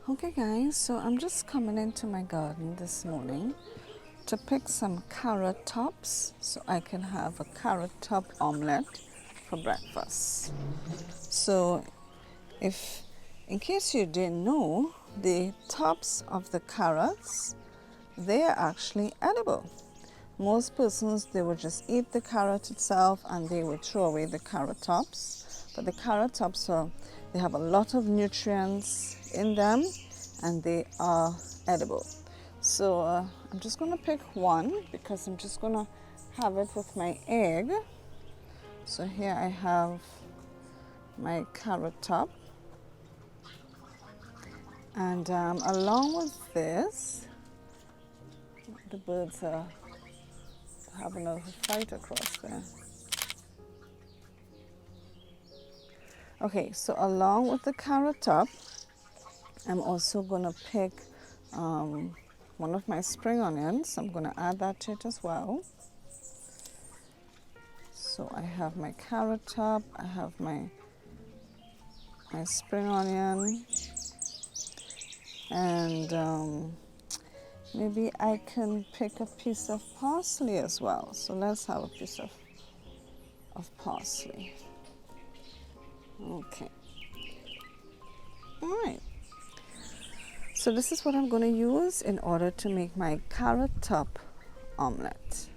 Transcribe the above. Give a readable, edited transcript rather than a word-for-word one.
Okay guys, so I'm just coming into my garden this morning to pick some carrot tops so I can have a carrot top omelette for breakfast. So in case you didn't know, the tops of the carrots, they are actually edible. Most persons, they would just eat the carrot itself and they would throw away the carrot tops. But the carrot tops they have a lot of nutrients in them and they are edible. So I'm just going to pick one because I'm just going to have it with my egg. So here I have my carrot top. And along with this, the birds are having a fight across there. Okay, so along with the carrot top, I'm also going to pick one of my spring onions. I'm going to add that to it as well. So I have my carrot top, I have my spring onion, and maybe I can pick a piece of parsley as well. So let's have a piece of parsley. Okay. All right. So this is what I'm going to use in order to make my carrot top omelette.